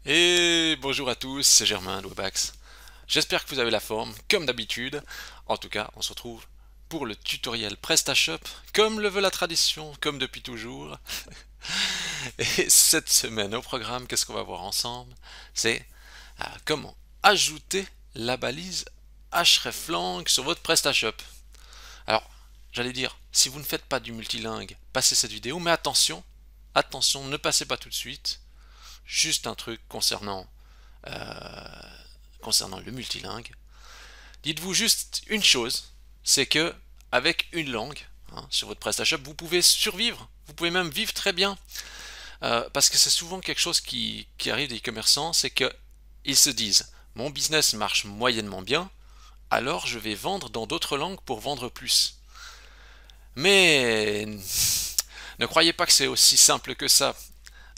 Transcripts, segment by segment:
Et bonjour à tous, c'est Germain de Webax. J'espère que vous avez la forme, comme d'habitude. En tout cas, on se retrouve pour le tutoriel PrestaShop, comme le veut la tradition, comme depuis toujours. Et cette semaine au programme, qu'est-ce qu'on va voir ensemble? C'est comment ajouter la balise hreflang sur votre PrestaShop. Alors, j'allais dire, si vous ne faites pas du multilingue, passez cette vidéo, mais attention, attention, ne passez pas tout de suite. Juste un truc concernant le multilingue. Dites-vous juste une chose, c'est que avec une langue, sur votre PrestaShop, vous pouvez survivre, vous pouvez même vivre très bien. Parce que c'est souvent quelque chose qui arrive des commerçants, c'est qu'ils se disent, mon business marche moyennement bien, alors je vais vendre dans d'autres langues pour vendre plus. Mais ne croyez pas que c'est aussi simple que ça.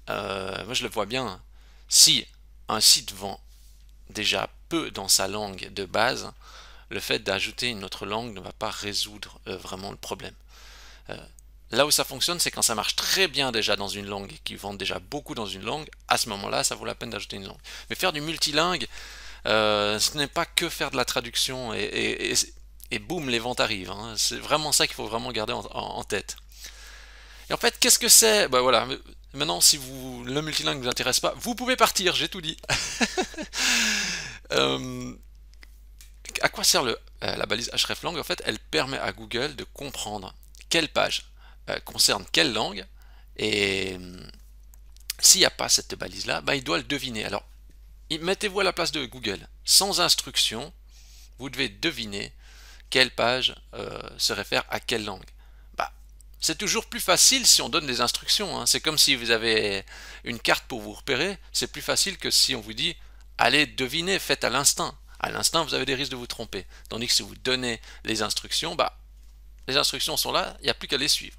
Moi je le vois bien. Si un site vend déjà peu dans sa langue de base, le fait d'ajouter une autre langue ne va pas résoudre vraiment le problème. Euh, Là où ça fonctionne, c'est quand ça marche très bien déjà dans une langue et qu'ils vendent déjà beaucoup dans une langue, à ce moment-là, ça vaut la peine d'ajouter une langue. Mais faire du multilingue, ce n'est pas que faire de la traduction et boum, les ventes arrivent. C'est vraiment ça qu'il faut vraiment garder en tête. Et en fait, qu'est-ce que c'est? Bah voilà, maintenant si le multilingue ne vous intéresse pas, vous pouvez partir, j'ai tout dit. Euh, à quoi sert la balise hreflang? En fait, elle permet à Google de comprendre quelle page concerne quelle langue, et s'il n'y a pas cette balise-là, bah, il doit le deviner. Alors, mettez-vous à la place de Google. Sans instruction, vous devez deviner quelle page se réfère à quelle langue. Bah, c'est toujours plus facile si on donne des instructions. C'est comme si vous avez une carte pour vous repérer. C'est plus facile que si on vous dit allez deviner, faites à l'instinct. À l'instinct, vous avez des risques de vous tromper. Tandis que si vous donnez les instructions, bah, les instructions sont là, il n'y a plus qu'à les suivre.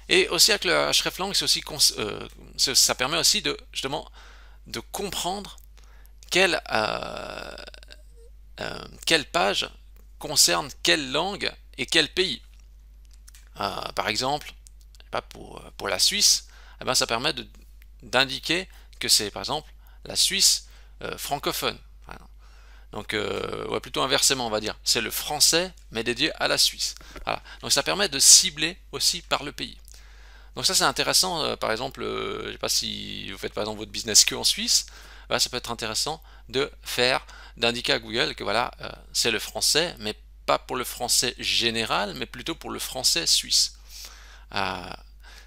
Et aussi avec le hreflang, ça permet aussi de justement de comprendre quelle, quelle page concerne quelle langue et quel pays. Par exemple, pour la Suisse, eh ben, ça permet d'indiquer que c'est par exemple la Suisse francophone. Donc, ouais, plutôt inversement, on va dire. C'est le français, mais dédié à la Suisse. Voilà. Donc, ça permet de cibler aussi par le pays. Donc, ça, c'est intéressant. Par exemple, je ne sais pas si vous faites par exemple votre business que en Suisse, bah, ça peut être intéressant d'indiquer à Google que voilà, c'est le français, mais pas pour le français général, mais plutôt pour le français suisse. Euh,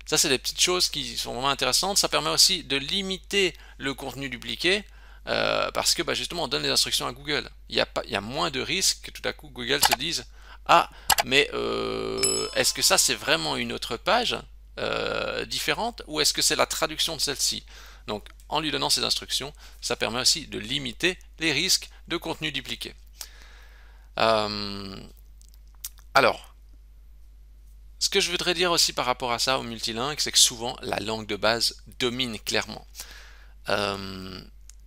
Ça, c'est des petites choses qui sont vraiment intéressantes. Ça permet aussi de limiter le contenu dupliqué parce que bah, justement, on donne les instructions à Google. Il y a moins de risques que tout à coup Google se dise ah, mais est-ce que ça c'est vraiment une autre page différente ou est-ce que c'est la traduction de celle-ci? Donc, en lui donnant ces instructions, ça permet aussi de limiter les risques de contenu dupliqué. Euh, alors, ce que je voudrais dire aussi par rapport à ça, au multilingue, c'est que souvent la langue de base domine clairement. Euh,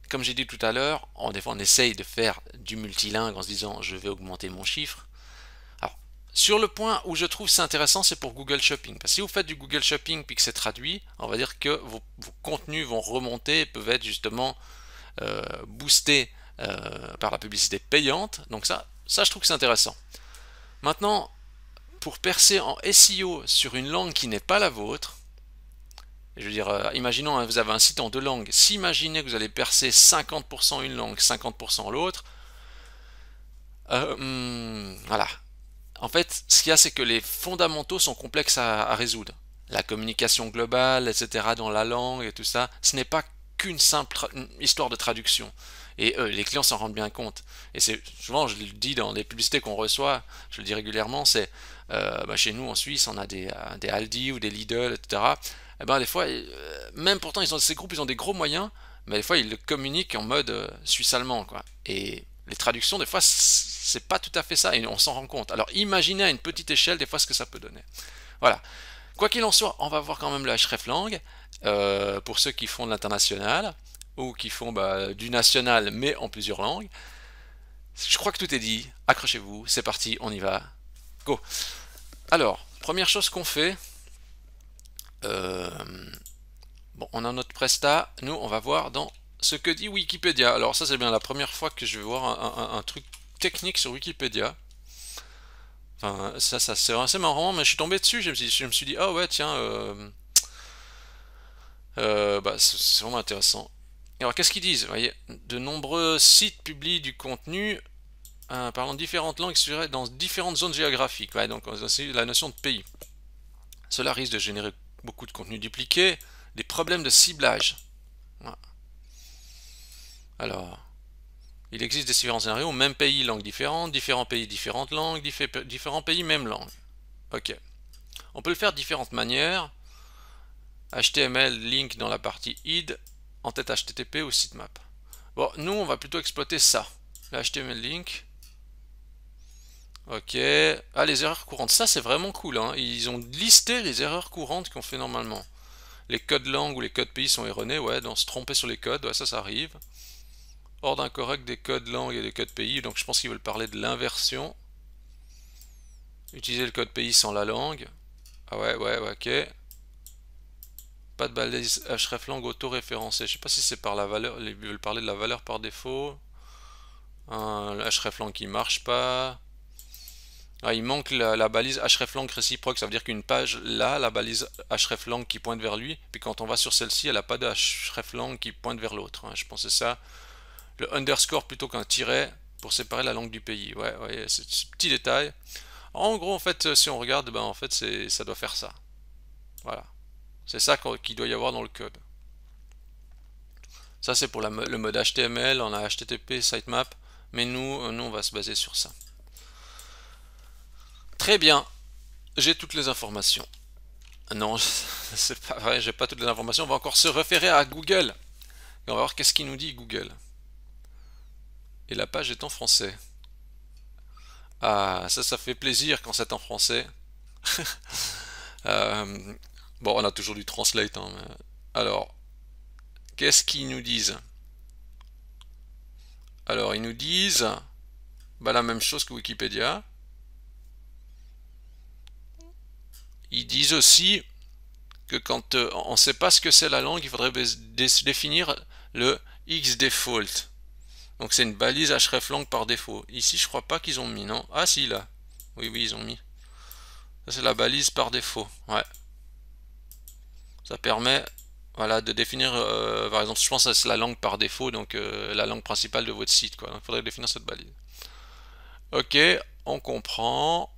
Comme j'ai dit tout à l'heure, des fois on essaye de faire du multilingue en se disant je vais augmenter mon chiffre. Alors, sur le point où je trouve c'est intéressant, c'est pour Google Shopping. Parce que si vous faites du Google Shopping puis que c'est traduit, on va dire que vos contenus vont remonter, peuvent être justement boostés par la publicité payante. Donc ça je trouve que c'est intéressant. Maintenant, pour percer en SEO sur une langue qui n'est pas la vôtre, je veux dire, imaginons vous avez un site en deux langues, si imaginez que vous allez percer 50% une langue, 50% l'autre, voilà. En fait, ce qu'il y a, c'est que les fondamentaux sont complexes à résoudre. La communication globale, etc., dans la langue et tout ça, ce n'est pas qu'une simple histoire de traduction. Et les clients s'en rendent bien compte. Et c'est souvent, je le dis dans les publicités qu'on reçoit, je le dis régulièrement, c'est chez nous en Suisse, on a des Aldi ou des Lidl, etc. Et ben des fois, même pourtant, ces groupes, ils ont des gros moyens, mais des fois, ils le communiquent en mode suisse-allemand, quoi. Et les traductions, des fois, c'est pas tout à fait ça, et on s'en rend compte. Alors, imaginez à une petite échelle, des fois, ce que ça peut donner. Voilà. Quoi qu'il en soit, on va voir quand même le hreflang pour ceux qui font de l'international ou qui font du national mais en plusieurs langues. Je crois que tout est dit. Accrochez-vous, c'est parti, on y va. Go. Alors, première chose qu'on fait, euh, Bon, on a notre Presta. Nous, on va voir dans ce que dit Wikipédia. Alors ça, c'est bien la première fois que je vais voir un truc technique sur Wikipédia. Enfin, ça c'est assez marrant, mais je suis tombé dessus. Je me suis dit, ah ouais, tiens, bah, c'est vraiment intéressant. Alors, qu'est-ce qu'ils disent? Vous voyez, de nombreux sites publient du contenu parlant de différentes langues expressées dans différentes zones géographiques. Ouais, donc, c'est la notion de pays. Cela risque de générer beaucoup de contenu dupliqué, des problèmes de ciblage. Voilà. Alors, il existe des différents scénarios, même pays, langues différentes, différents pays, différentes langues, différents pays, même langue. Ok. On peut le faire de différentes manières. HTML, link dans la partie id, en tête HTTP ou sitemap. Bon, nous, on va plutôt exploiter ça. Le HTML link. Ok. Ah, les erreurs courantes. Ça, c'est vraiment cool. Hein. Ils ont listé les erreurs courantes qu'on fait normalement. Les codes langue ou les codes pays sont erronés. Ouais, donc se tromper sur les codes. Ouais, ça arrive. Ordre incorrect des codes langue et des codes pays. Donc, je pense qu'ils veulent parler de l'inversion. Utiliser le code pays sans la langue. Ah ouais, ok. Pas de balise hreflang auto-référencé. Je sais pas si c'est par la valeur. Ils veulent parler de la valeur par défaut. Un hreflang qui marche pas. Ah, il manque la balise hreflang réciproque. Ça veut dire qu'une page là, la balise hreflang qui pointe vers lui. Puis quand on va sur celle-ci, elle n'a pas de hreflang qui pointe vers l'autre. Hein. Je pense que c'est ça. Le underscore plutôt qu'un tiret pour séparer la langue du pays. Ouais, c'est ce petit détail. En gros, en fait, si on regarde, ben en fait, ça doit faire ça. Voilà. C'est ça qu'il doit y avoir dans le code. Ça, c'est pour le mode HTML, on a HTTP, sitemap, mais nous, on va se baser sur ça. Très bien, j'ai toutes les informations. Non, c'est pas vrai, j'ai pas toutes les informations. On va encore se référer à Google. Et on va voir qu'est-ce qu'il nous dit Google. Et la page est en français. Ah, ça fait plaisir quand c'est en français. Bon, on a toujours du translate. Hein, mais... Alors, qu'est-ce qu'ils nous disent? Alors, ils nous disent bah, la même chose que Wikipédia. Ils disent aussi que quand on ne sait pas ce que c'est la langue, il faudrait définir le xdefault. Donc c'est une balise hreflang par défaut. Ici, je crois pas qu'ils ont mis, non? Ah si, là. Oui, ils ont mis. Ça, c'est la balise par défaut. Ouais. Ça permet voilà, de définir, par exemple, je pense que c'est la langue par défaut, donc la langue principale de votre site. Quoi. Donc il faudrait définir cette balise. Ok, on comprend.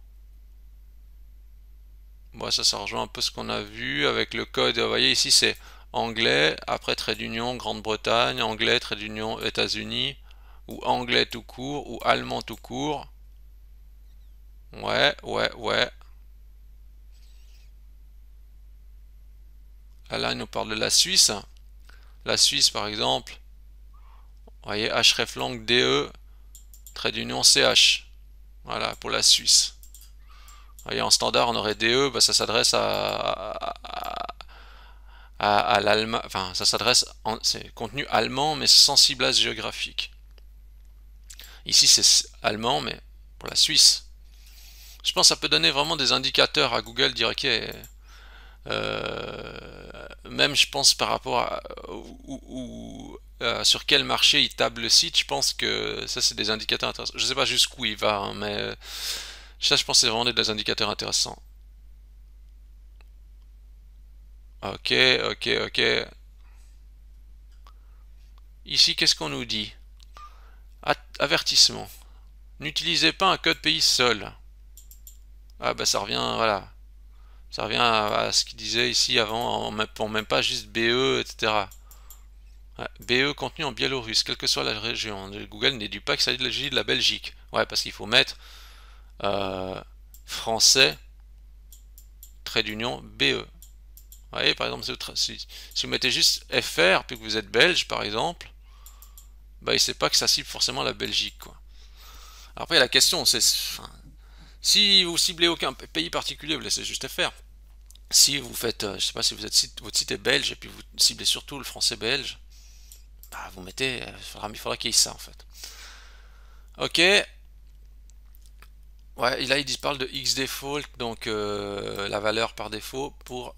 Bon, ça rejoint un peu ce qu'on a vu avec le code. Vous voyez, ici, c'est anglais, après trait d'union Grande-Bretagne, anglais, trait d'union États-Unis, ou anglais tout court, ou allemand tout court. Ouais. Là, il nous parle de la Suisse. La Suisse, par exemple, vous voyez, hreflang DE, trait d'union CH. Voilà, pour la Suisse. Vous voyez, en standard, on aurait DE, bah, ça s'adresse à l'allemand, enfin, ça s'adresse, c'est contenu allemand, mais sans ciblage géographique. Ici, c'est allemand, mais pour la Suisse. Je pense que ça peut donner vraiment des indicateurs à Google, dire ok, même je pense par rapport à sur quel marché il table le site, je pense que ça c'est des indicateurs intéressants. Je sais pas jusqu'où il va, hein, mais ça je pense que c'est vraiment des indicateurs intéressants. Ok. Ici, qu'est-ce qu'on nous dit? Avertissement. N'utilisez pas un code pays seul. Ah bah ça revient, voilà. Ça revient à ce qu'il disait ici avant, on même pas juste BE, etc. Ouais, BE contenu en biélorusse, quelle que soit la région. Google n'éduque pas que ça s'agit de la Belgique. Ouais, parce qu'il faut mettre français, trait d'union, BE. Vous voyez, par exemple, si vous mettez juste FR, puis que vous êtes belge, par exemple, bah, il ne sait pas que ça cible forcément la Belgique, quoi. Alors après, la question, c'est... Enfin, si vous ciblez aucun pays particulier, vous laissez juste FR. Si vous faites, je sais pas si vous êtes votre site est belge et puis vous ciblez surtout le français belge, bah vous mettez, il faudra qu'il y ait ça en fait. Ok. Ouais, et là ils parlent de xdefault, donc la valeur par défaut pour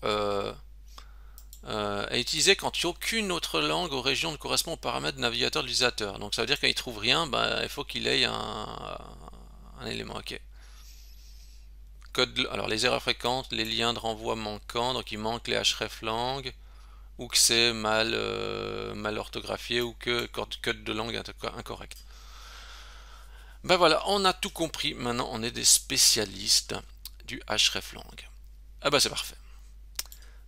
est utilisé quand aucune autre langue ou région ne correspond aux paramètres de navigateur de l'utilisateur. Donc ça veut dire qu'il ne trouve rien, bah, il faut qu'il ait un élément. Ok. Alors les erreurs fréquentes, les liens de renvoi manquants, donc il manque les hreflang, ou que c'est mal orthographié, ou que code de langue incorrect. Ben voilà, on a tout compris. Maintenant, on est des spécialistes du hreflang. Ah bah c'est parfait.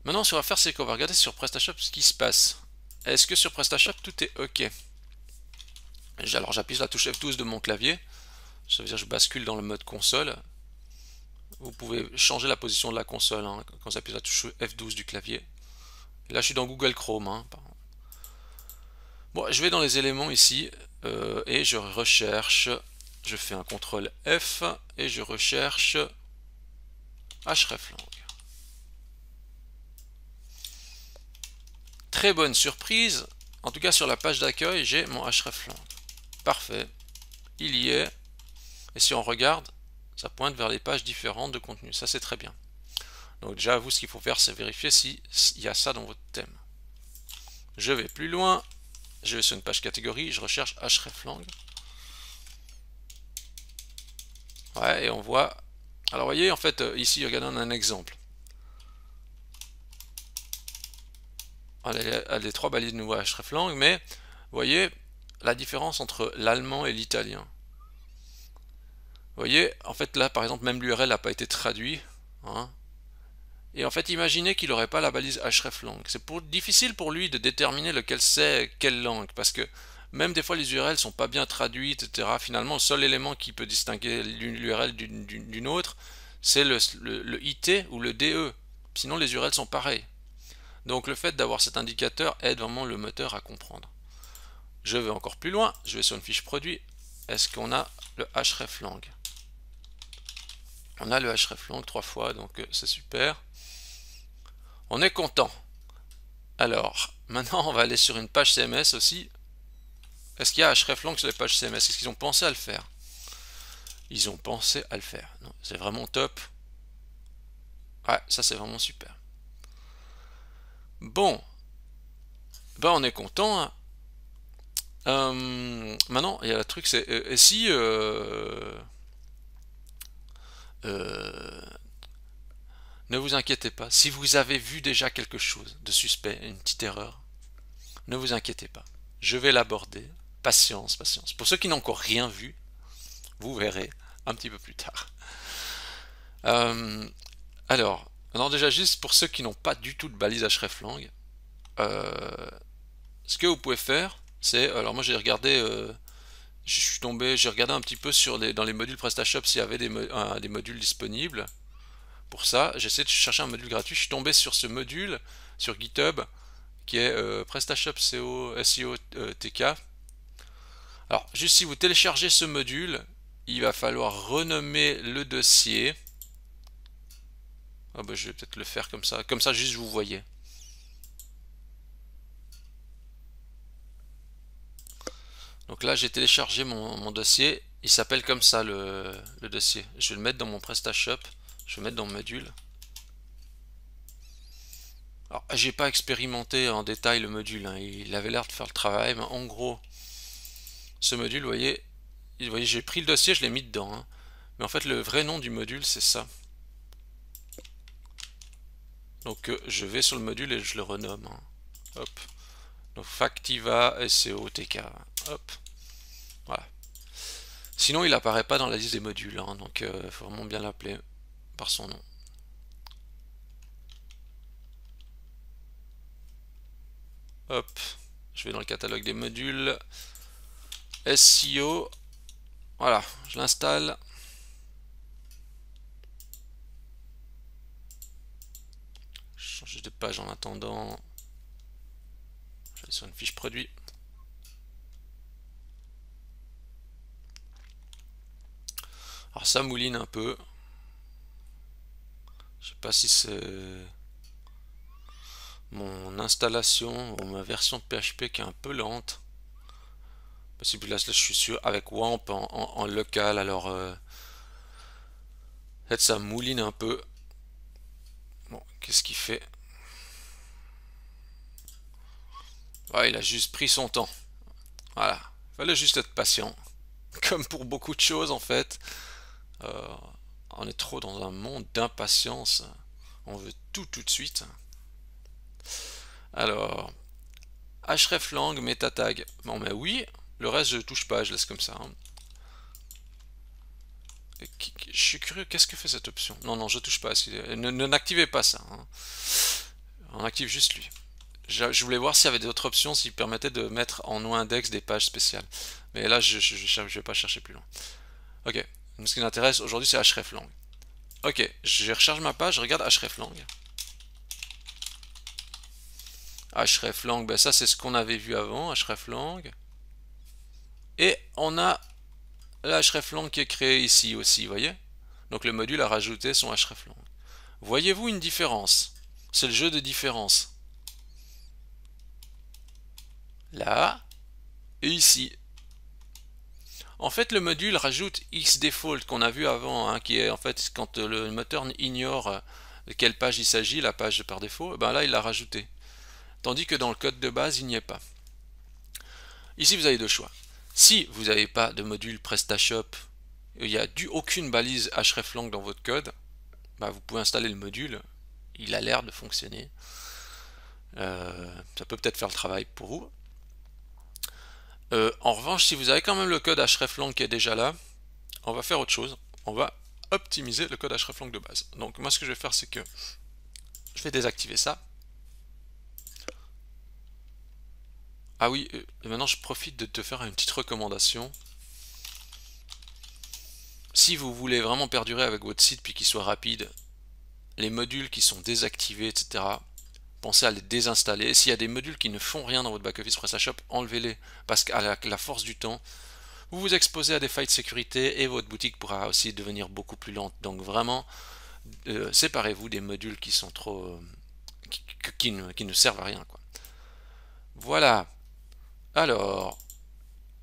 Maintenant, ce qu'on va faire, c'est qu'on va regarder sur PrestaShop ce qui se passe. Est-ce que sur PrestaShop tout est OK? Alors j'appuie sur la touche F12 de mon clavier. Ça veut dire que je bascule dans le mode console. Vous pouvez changer la position de la console hein, quand vous appuyez sur la touche F12 du clavier. Et là, je suis dans Google Chrome. Hein. Bon, je vais dans les éléments ici et je recherche. Je fais un CTRL F et je recherche hreflang. Très bonne surprise. En tout cas, sur la page d'accueil, j'ai mon hreflang. Parfait. Il y est. Et si on regarde, ça pointe vers les pages différentes de contenu. Ça, c'est très bien. Donc déjà, vous, ce qu'il faut faire, c'est vérifier s'il y a ça dans votre thème. Je vais plus loin. Je vais sur une page catégorie. Je recherche hreflang. Ouais, et on voit... Alors, vous voyez, en fait, ici, regardez, on a un exemple. On a les trois balises de nouveau hreflang, mais vous voyez la différence entre l'allemand et l'italien. Vous voyez, en fait, là, par exemple, même l'URL n'a pas été traduit. Hein. Et en fait, imaginez qu'il n'aurait pas la balise hreflang. C'est difficile pour lui de déterminer lequel c'est quelle langue, parce que même des fois, les URL sont pas bien traduites, etc. Finalement, le seul élément qui peut distinguer l'URL d'une autre, c'est le IT ou le DE. Sinon, les URL sont pareils. Donc, le fait d'avoir cet indicateur aide vraiment le moteur à comprendre. Je vais encore plus loin. Je vais sur une fiche produit. Est-ce qu'on a le hreflang? On a le hreflang 3 fois, donc c'est super. On est content. Alors, maintenant on va aller sur une page CMS aussi. Est-ce qu'il y a hreflang sur les pages CMS? Est-ce qu'ils ont pensé à le faire? Ils ont pensé à le faire. C'est vraiment top. Ouais, ça c'est vraiment super. Bon. Ben on est content. Hein. Maintenant, il y a le truc, c'est... et si... ne vous inquiétez pas. Si vous avez vu déjà quelque chose de suspect, une petite erreur, ne vous inquiétez pas. Je vais l'aborder. Patience, patience. Pour ceux qui n'ont encore rien vu, vous verrez un petit peu plus tard. Alors déjà juste pour ceux qui n'ont pas du tout de balise hreflang, ce que vous pouvez faire, c'est, alors moi j'ai regardé, j'ai regardé un petit peu dans les modules PrestaShop s'il y avait des modules disponibles. Pour ça, j'essaie de chercher un module gratuit. Je suis tombé sur ce module sur GitHub qui est PrestaShop SEO TK. Alors, juste si vous téléchargez ce module, il va falloir renommer le dossier. Ah bah, je vais peut-être le faire comme ça. Comme ça, juste vous voyez. Donc là, j'ai téléchargé mon dossier. Il s'appelle comme ça le dossier. Je vais le mettre dans mon PrestaShop. Je vais le mettre dans le module. Alors, j'ai pas expérimenté en détail le module. Hein. Il avait l'air de faire le travail, mais en gros, ce module, vous voyez, j'ai pris le dossier, je l'ai mis dedans. Hein. Mais en fait, le vrai nom du module, c'est ça. Donc, je vais sur le module et je le renomme. Hein. Hop. Donc, Factiva SEO TK. Hop. Voilà. Sinon, il apparaît pas dans la liste des modules. Hein. Donc, il faut vraiment bien l'appeler par son nom. Hop. Je vais dans le catalogue des modules. SEO. Voilà. Je l'installe. Changer de page en attendant. Je vais sur une fiche produit. Alors ça mouline un peu. Je sais pas si c'est mon installation ou ma version de PHP qui est un peu lente. Parce que là je suis sûr avec WAMP en local, alors peut-être ça mouline un peu. Bon, qu'est-ce qu'il fait? Ouais, il a juste pris son temps. Voilà. Il fallait juste être patient. Comme pour beaucoup de choses en fait. Euh, on est trop dans un monde d'impatience. On veut tout de suite. Alors, hreflang meta tag. Bon, mais oui. Le reste, je touche pas, je laisse comme ça. Hein. Je suis curieux, qu'est-ce que fait cette option? Non, non, je touche pas. N'activez pas ça. Hein. On active juste lui. Je voulais voir s'il y avait d'autres options qui permettaient de mettre en no-index des pages spéciales. Mais là, je vais pas chercher plus loin. Ok. Ce qui m'intéresse aujourd'hui, c'est hreflang. Ok, je recharge ma page, je regarde hreflang. Hreflang, ben ça c'est ce qu'on avait vu avant, hreflang. Et on a le hreflang qui est créé ici aussi, vous voyez? Donc le module a rajouté son hreflang. Voyez-vous une différence? C'est le jeu de différence. Là et ici. En fait, le module rajoute xdefault qu'on a vu avant, hein, qui est en fait quand le moteur ignore de quelle page il s'agit, la page par défaut, ben là il l'a rajouté. Tandis que dans le code de base, il n'y est pas. Ici, vous avez deux choix. Si vous n'avez pas de module PrestaShop, il n'y a aucune balise hreflang dans votre code, bah vous pouvez installer le module, il a l'air de fonctionner. Ça peut peut-être faire le travail pour vous. En revanche, si vous avez quand même le code hreflang qui est déjà là, on va faire autre chose. On va optimiser le code hreflang de base. Donc moi, ce que je vais faire, c'est que je vais désactiver ça. Ah oui, maintenant je profite de te faire une petite recommandation. Si vous voulez vraiment perdurer avec votre site puis qu'il soit rapide, les modules qui sont désactivés, etc., pensez à les désinstaller. S'il y a des modules qui ne font rien dans votre back-office PrestaShop, enlevez-les. Parce qu'à la force du temps, vous vous exposez à des failles de sécurité et votre boutique pourra aussi devenir beaucoup plus lente. Donc vraiment, séparez-vous des modules qui sont trop... qui ne servent à rien, quoi. Voilà. Alors,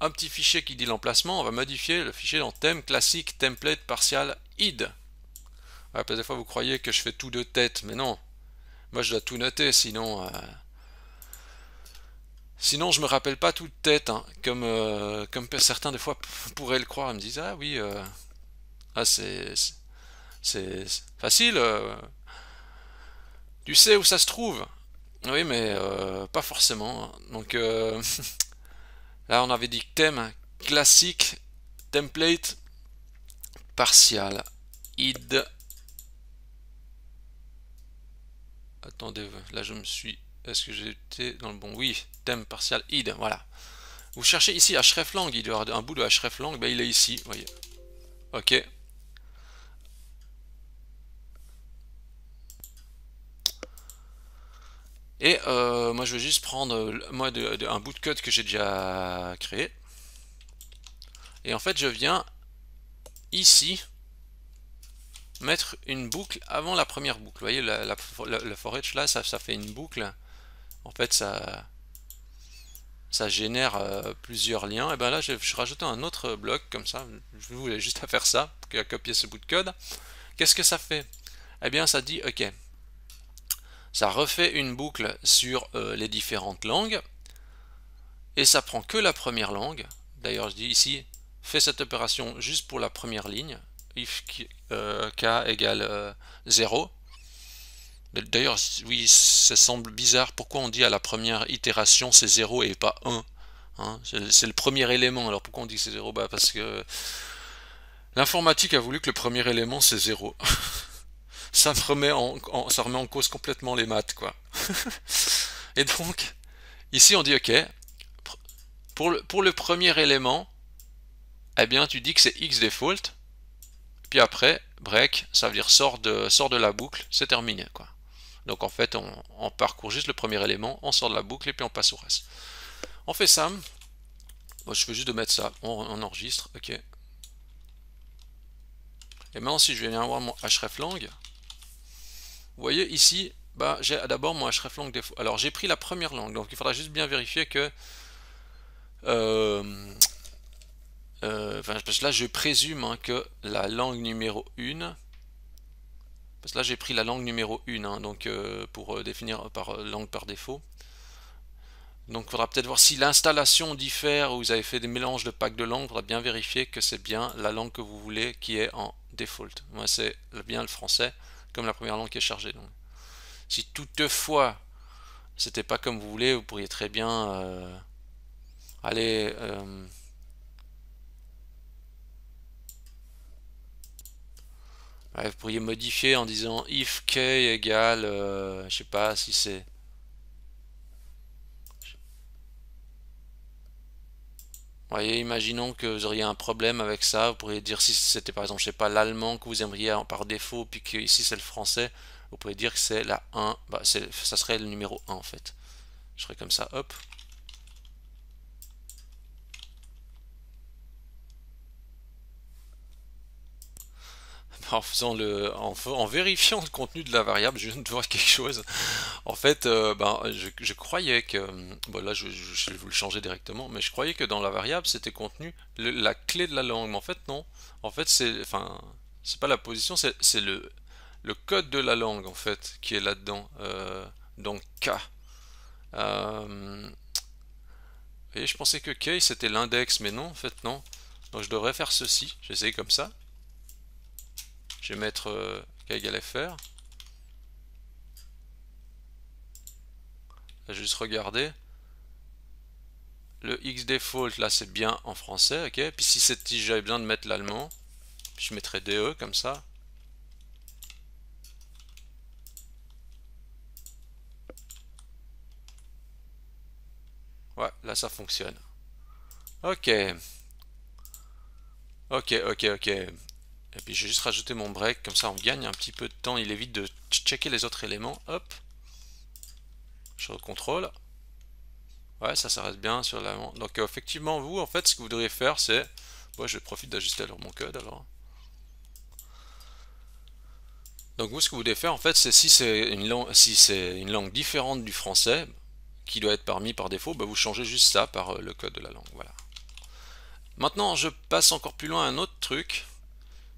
un petit fichier qui dit l'emplacement, on va modifier le fichier dans thème classique template partial id. Ouais, parce que des fois vous croyez que je fais tout de tête, mais non. Moi je dois tout noter, sinon je me rappelle pas tout de tête, hein, comme certains des fois pourraient le croire. Ils me disent ah oui, c'est facile, tu sais où ça se trouve. Oui, mais pas forcément. Donc là on avait dit thème classique template partial id. Attendez, là je me suis... Est-ce que j'ai été dans le bon? Oui, thème partial id, voilà. Vous cherchez ici hreflang, il doit y avoir un bout de hreflang, ben il est ici, vous voyez. Ok. Et moi je vais juste prendre un bout de code que j'ai déjà créé. Et en fait je viens ici mettre une boucle avant la première boucle. Vous voyez le for each là, ça fait une boucle. En fait ça génère plusieurs liens. Et ben là je rajoute un autre bloc comme ça. Je voulais juste à faire ça, pour copier ce bout de code. Qu'est-ce que ça fait? Eh bien ça dit ok. Ça refait une boucle sur les différentes langues. Et ça prend que la première langue. D'ailleurs je dis ici, fais cette opération juste pour la première ligne. If k égale 0. D'ailleurs, oui, ça semble bizarre. Pourquoi on dit à la première itération c'est 0 et pas 1, hein? C'est le premier élément. Alors pourquoi on dit que c'est 0? Bah parce que l'informatique a voulu que le premier élément c'est 0. Ça remet en cause complètement les maths, quoi. Et donc, ici on dit ok, pour le premier élément, eh bien tu dis que c'est xdefault, puis après, break, ça veut dire sort de la boucle, c'est terminé, quoi. Donc en fait, on parcourt juste le premier élément, on sort de la boucle et puis on passe au reste. On fait ça. Moi, je fais juste de mettre ça. On enregistre. Ok. Et maintenant, si je viens voir mon hreflang, vous voyez ici, bah, j'ai d'abord mon hreflang défaut. Alors j'ai pris la première langue, donc il faudra juste bien vérifier que. Parce que là, je présume hein, que la langue numéro 1. Parce que là, j'ai pris la langue numéro 1, hein, donc pour définir par langue par défaut. Donc il faudra peut-être voir si l'installation diffère ou vous avez fait des mélanges de packs de langues. Il faudra bien vérifier que c'est bien la langue que vous voulez qui est en default. Moi c'est bien le français comme la première langue qui est chargée. Donc, si toutefois c'était pas comme vous voulez, vous pourriez très bien aller ouais, vous pourriez modifier en disant if k égale je sais pas si c'est. Vous voyez, imaginons que vous auriez un problème avec ça, vous pourriez dire si c'était par exemple, je sais pas, l'allemand que vous aimeriez par défaut, puis que ici c'est le français, vous pouvez dire que c'est la 1, bah, ça serait le numéro 1 en fait. Je ferais comme ça, hop. En vérifiant le contenu de la variable, je viens de voir quelque chose. En fait, je croyais que, bon là je vais vous le changer directement, mais je croyais que dans la variable c'était contenu la clé de la langue, mais en fait non. En fait c'est pas la position, c'est le code de la langue en fait qui est là-dedans. Donc K. Et je pensais que K c'était l'index, mais non, en fait non. Donc je devrais faire ceci. J'essaye comme ça. Je vais mettre K égale FR. Je vais juste regarder. Le X default là c'est bien en français, ok. Puis si j'avais besoin de mettre l'allemand, je mettrais DE comme ça. Ouais, là ça fonctionne. Ok, ok. Et puis je vais juste rajouter mon break, comme ça on gagne un petit peu de temps, il évite de checker les autres éléments. Hop, je recontrôle. Ouais, ça reste bien sur l'allemand. Donc effectivement, vous, en fait, ce que vous devriez faire, c'est... Moi, je profite d'ajuster alors mon code, alors. Donc vous, ce que vous devez faire, en fait, c'est si c'est une langue différente du français, qui doit être parmi par défaut, bah, vous changez juste ça par le code de la langue, voilà. Maintenant, je passe encore plus loin à un autre truc,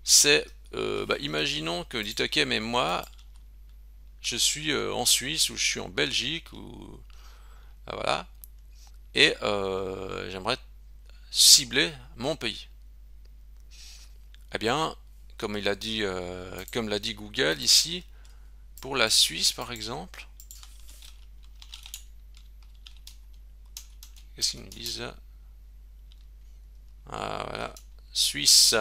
c'est, imaginons que vous dites, ok, mais moi, je suis en Suisse, ou je suis en Belgique, ou... voilà, et j'aimerais cibler mon pays. Eh bien, comme l'a dit Google ici, pour la Suisse par exemple, qu'est-ce qu'ils nous disent? Ah voilà, Suisse.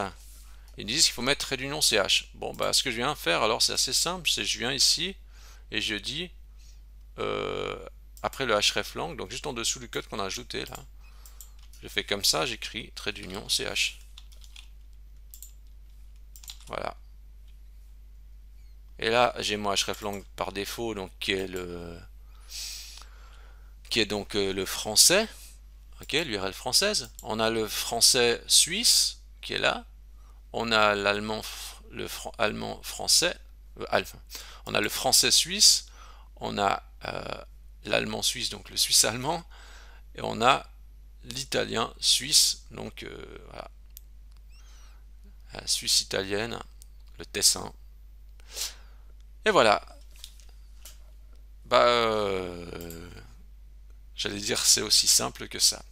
Ils disent qu'il faut mettre trait d'union CH. Bon bah ce que je viens de faire alors c'est assez simple, c'est je viens ici et je dis après le hreflang, donc juste en dessous du code qu'on a ajouté là, je fais comme ça, j'écris trait d'union CH. Voilà. Et là j'ai mon hreflang par défaut donc qui est donc le français. Ok, l'URL française. On a le français suisse qui est là. On a l'allemand, allemand français. On a le français suisse. On a l'allemand suisse, donc le suisse allemand. Et on a l'italien suisse, donc voilà, la Suisse italienne, le Tessin. Et voilà. J'allais dire c'est aussi simple que ça.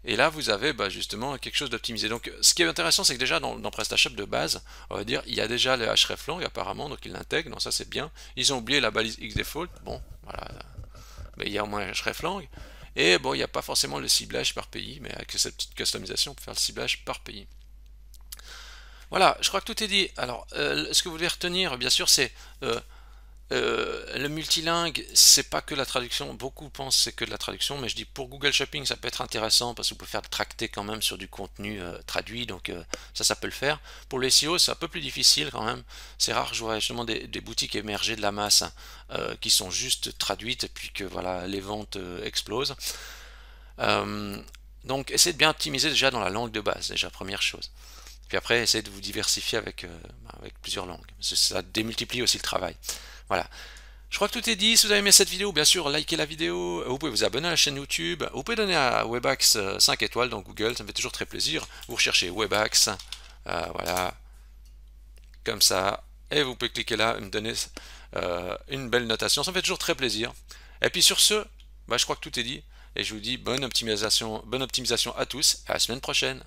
Et là, vous avez justement quelque chose d'optimisé. Donc, ce qui est intéressant, c'est que déjà dans PrestaShop de base, on va dire, il y a déjà le hreflang apparemment, donc ils l'intègrent. Donc ça, c'est bien. Ils ont oublié la balise xdefault. Bon, voilà. Mais il y a au moins hreflang. Et bon, il n'y a pas forcément le ciblage par pays, mais avec cette petite customisation, on peut faire le ciblage par pays. Voilà, je crois que tout est dit. Alors, ce que vous devez retenir, bien sûr, c'est le multilingue, c'est pas que la traduction. Beaucoup pensent que c'est que de la traduction, mais je dis pour Google Shopping, ça peut être intéressant parce que vous pouvez faire tracter quand même sur du contenu traduit, donc ça peut le faire. Pour le SEO, c'est un peu plus difficile quand même. C'est rare, je vois justement des boutiques émerger de la masse qui sont juste traduites et puis que voilà, les ventes explosent. Donc, essayez de bien optimiser déjà dans la langue de base, déjà première chose. Puis après, essayez de vous diversifier avec plusieurs langues. Ça démultiplie aussi le travail. Voilà. Je crois que tout est dit. Si vous avez aimé cette vidéo, bien sûr, likez la vidéo. Vous pouvez vous abonner à la chaîne YouTube. Vous pouvez donner à Webax 5 étoiles dans Google. Ça me fait toujours très plaisir. Vous recherchez Webax. Voilà. Comme ça. Et vous pouvez cliquer là et me donner une belle notation. Ça me fait toujours très plaisir. Et puis sur ce, Bah, je crois que tout est dit et je vous dis bonne optimisation à tous et à la semaine prochaine.